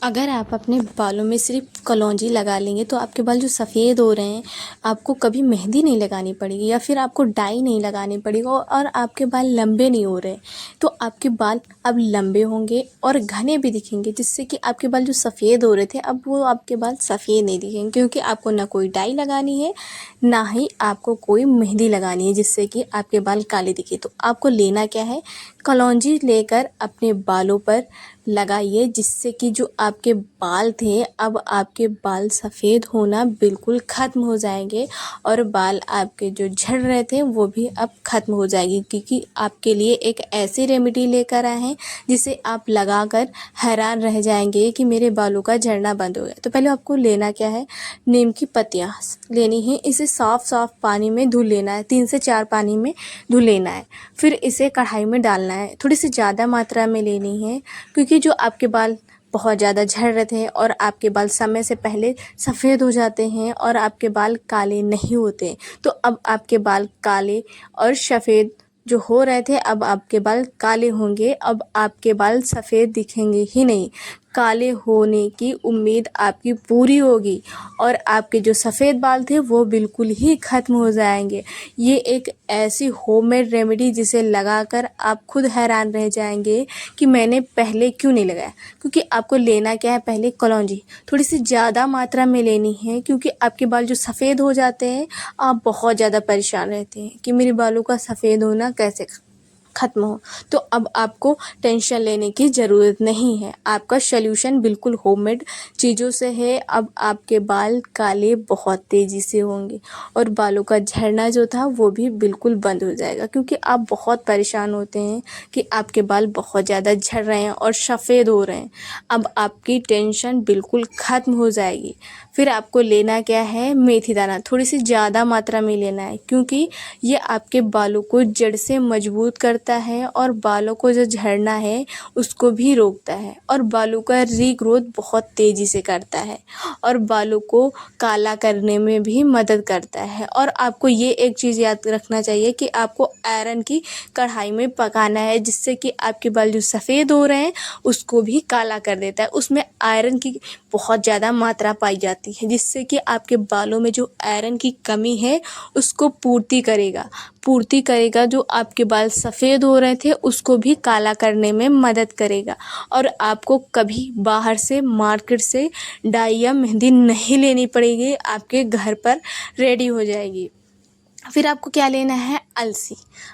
अगर आप अपने बालों में सिर्फ कलौंजी लगा लेंगे तो आपके बाल जो सफ़ेद हो रहे हैं, आपको कभी मेहंदी नहीं लगानी पड़ेगी या फिर आपको डाई नहीं लगानी पड़ेगी और आपके बाल लंबे नहीं हो रहे। तो आपके बाल अब लंबे होंगे और घने भी दिखेंगे, जिससे कि आपके बाल जो सफ़ेद हो रहे थे अब वो आपके बाल सफ़ेद नहीं दिखेंगे, क्योंकि आपको ना कोई डाई लगानी है ना ही आपको कोई मेहंदी लगानी है जिससे कि आपके बाल काले दिखे। तो आपको लेना क्या है, कलौंजी लेकर अपने बालों पर लगाइए, जिससे कि जो आपके बाल थे अब आपके बाल सफ़ेद होना बिल्कुल ख़त्म हो जाएंगे और बाल आपके जो झड़ रहे थे वो भी अब ख़त्म हो जाएगी, क्योंकि आपके लिए एक ऐसी रेमेडी लेकर आए हैं जिसे आप लगाकर हैरान रह जाएंगे कि मेरे बालों का झड़ना बंद हो गया। तो पहले आपको लेना क्या है, नीम की पत्तियाँ लेनी है, इसे साफ पानी में धुल लेना है, 3 से 4 पानी में धुल लेना है। फिर इसे कढ़ाई में डालना है, थोड़ी सी ज़्यादा मात्रा में लेनी है, क्योंकि जो आपके बाल बहुत ज़्यादा झड़ रहे थे और आपके बाल समय से पहले सफ़ेद हो जाते हैं और आपके बाल काले नहीं होते, तो अब आपके बाल काले और सफ़ेद जो हो रहे थे अब आपके बाल काले होंगे। अब आपके बाल सफ़ेद दिखेंगे ही नहीं, काले होने की उम्मीद आपकी पूरी होगी और आपके जो सफ़ेद बाल थे वो बिल्कुल ही ख़त्म हो जाएंगे। ये एक ऐसी होममेड रेमेडी जिसे लगाकर आप खुद हैरान रह जाएंगे कि मैंने पहले क्यों नहीं लगाया। क्योंकि आपको लेना क्या है, पहले कलौंजी थोड़ी सी ज़्यादा मात्रा में लेनी है, क्योंकि आपके बाल जो सफ़ेद हो जाते हैं आप बहुत ज़्यादा परेशान रहते हैं कि मेरे बालों का सफ़ेद होना कैसे ख़त्म हो। तो अब आपको टेंशन लेने की ज़रूरत नहीं है, आपका सॉल्यूशन बिल्कुल होममेड चीज़ों से है। अब आपके बाल काले बहुत तेज़ी से होंगे और बालों का झड़ना जो था वो भी बिल्कुल बंद हो जाएगा, क्योंकि आप बहुत परेशान होते हैं कि आपके बाल बहुत ज़्यादा झड़ रहे हैं और सफ़ेद हो रहे हैं। अब आपकी टेंशन बिल्कुल ख़त्म हो जाएगी। फिर आपको लेना क्या है, मेथी दाना थोड़ी सी ज़्यादा मात्रा में लेना है, क्योंकि ये आपके बालों को जड़ से मजबूत करता है और बालों को जो झड़ना है उसको भी रोकता है और बालों का रीग्रोथ बहुत तेज़ी से करता है और बालों को काला करने में भी मदद करता है। और आपको ये एक चीज़ याद रखना चाहिए कि आपको आयरन की कढ़ाई में पकाना है, जिससे कि आपके बाल जो सफ़ेद हो रहे हैं उसको भी काला कर देता है। उसमें आयरन की बहुत ज़्यादा मात्रा पाई जाती है, जिससे कि आपके बालों में जो आयरन की कमी है उसको पूर्ति करेगा। जो आपके बाल सफ़ेद हो रहे थे उसको भी काला करने में मदद करेगा और आपको कभी बाहर से मार्केट से डाई या मेहंदी नहीं लेनी पड़ेगी, आपके घर पर रेडी हो जाएगी। फिर आपको क्या लेना है,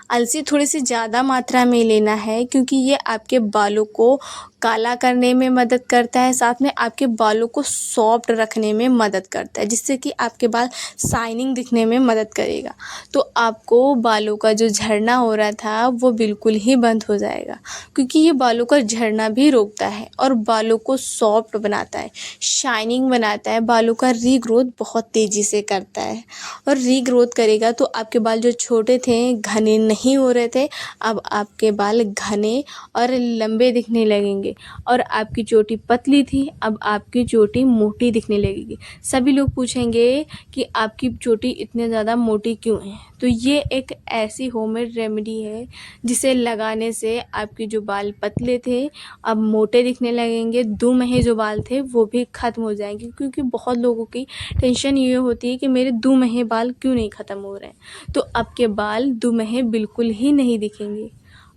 अलसी थोड़ी सी ज़्यादा मात्रा में लेना है, क्योंकि ये आपके बालों को काला करने में मदद करता है, साथ में आपके बालों को सॉफ्ट रखने में मदद करता है, जिससे कि आपके बाल शाइनिंग दिखने में मदद करेगा। तो आपको बालों का जो झड़ना हो रहा था वो बिल्कुल ही बंद हो जाएगा, क्योंकि ये बालों का झड़ना भी रोकता है और बालों को सॉफ्ट बनाता है, शाइनिंग बनाता है, बालों का रीग्रोथ बहुत तेज़ी से करता है और रीग्रोथ करेगा तो आपके बाल जो छोटे थे घने नहीं हो रहे थे अब आपके बाल घने और लंबे दिखने लगेंगे और आपकी चोटी पतली थी अब आपकी चोटी मोटी दिखने लगेगी। सभी लोग पूछेंगे कि आपकी चोटी इतने ज़्यादा मोटी क्यों है, तो ये एक ऐसी होममेड रेमेडी है जिसे लगाने से आपके जो बाल पतले थे अब मोटे दिखने लगेंगे, दुमहे जो बाल थे वो भी ख़त्म हो जाएंगे। क्योंकि बहुत लोगों की टेंशन ये होती है कि मेरे दुमहे बाल क्यों नहीं ख़त्म हो रहे हैं, तो आपके बाल दुमहे बिल्कुल ही नहीं दिखेंगे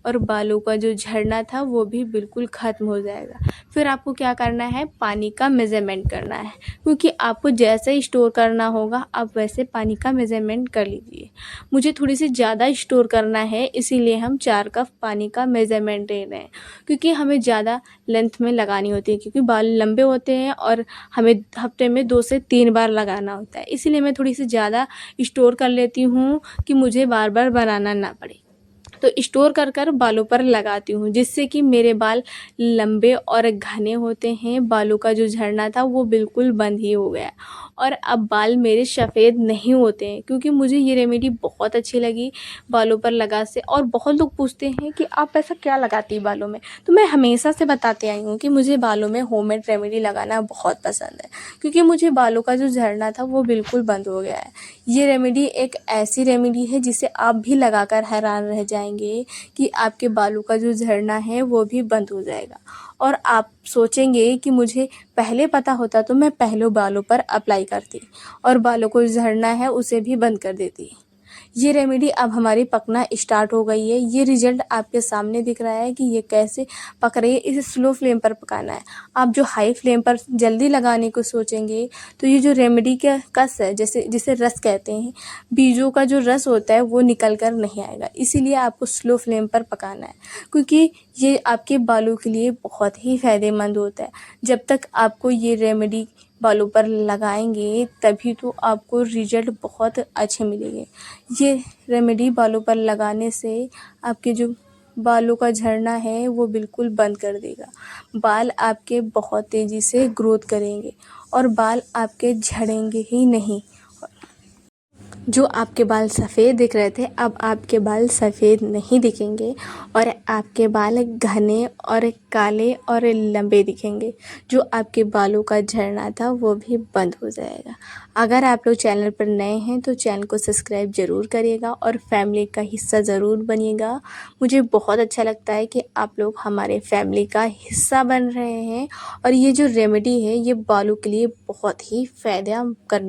और बालों का जो झड़ना था वो भी बिल्कुल ख़त्म हो जाएगा। फिर आपको क्या करना है, पानी का मेज़रमेंट करना है, क्योंकि आपको जैसे स्टोर करना होगा आप वैसे पानी का मेज़रमेंट कर लीजिए। मुझे थोड़ी सी ज़्यादा स्टोर करना है, इसीलिए हम 4 कप पानी का मेज़रमेंट ले रहे हैं, क्योंकि हमें ज़्यादा लेंथ में लगानी होती है, क्योंकि बाल लंबे होते हैं और हमें हफ्ते में 2 से 3 बार लगाना होता है। इसीलिए मैं थोड़ी सी ज़्यादा स्टोर कर लेती हूँ कि मुझे बार बार बनाना ना पड़े। तो स्टोर कर बालों पर लगाती हूँ, जिससे कि मेरे बाल लंबे और घने होते हैं, बालों का जो झड़ना था वो बिल्कुल बंद ही हो गया और अब बाल मेरे सफ़ेद नहीं होते हैं, क्योंकि मुझे ये रेमेडी बहुत अच्छी लगी बालों पर लगा से। और बहुत लोग पूछते हैं कि आप ऐसा क्या लगाती हैं बालों में, तो मैं हमेशा से बताते आई हूँ कि मुझे बालों में होममेड रेमेडी लगाना बहुत पसंद है, क्योंकि मुझे बालों का जो झड़ना था वो बिल्कुल बंद हो गया है। ये रेमेडी एक ऐसी रेमेडी है जिसे आप भी लगाकर हैरान रह जाएंगे कि आपके बालों का जो झड़ना है वो भी बंद हो जाएगा और आप सोचेंगे कि मुझे पहले पता होता तो मैं पहले बालों पर अप्लाई करती और बालों को झड़ना है उसे भी बंद कर देती। ये रेमेडी अब हमारी पकना स्टार्ट हो गई है। ये रिजल्ट आपके सामने दिख रहा है कि ये कैसे पक रही है। इसे स्लो फ्लेम पर पकाना है। आप जो हाई फ्लेम पर जल्दी लगाने को सोचेंगे तो ये जो रेमेडी का कस है, जैसे जिसे रस कहते हैं, बीजों का जो रस होता है वो निकल कर नहीं आएगा। इसीलिए आपको स्लो फ्लेम पर पकाना है, क्योंकि ये आपके बालों के लिए बहुत ही फ़ायदेमंद होता है। जब तक आपको ये रेमेडी बालों पर लगाएंगे तभी तो आपको रिजल्ट बहुत अच्छे मिलेंगे। ये रेमेडी बालों पर लगाने से आपके जो बालों का झड़ना है वो बिल्कुल बंद कर देगा। बाल आपके बहुत तेज़ी से ग्रोथ करेंगे और बाल आपके झड़ेंगे ही नहीं। जो आपके बाल सफ़ेद दिख रहे थे अब आपके बाल सफ़ेद नहीं दिखेंगे और आपके बाल घने और काले और लंबे दिखेंगे। जो आपके बालों का झड़ना था वो भी बंद हो जाएगा। अगर आप लोग चैनल पर नए हैं तो चैनल को सब्सक्राइब ज़रूर करिएगा और फैमिली का हिस्सा ज़रूर बनिएगा। मुझे बहुत अच्छा लगता है कि आप लोग हमारे फैमिली का हिस्सा बन रहे हैं और ये जो रेमेडी है ये बालों के लिए बहुत ही फ़ायदा करने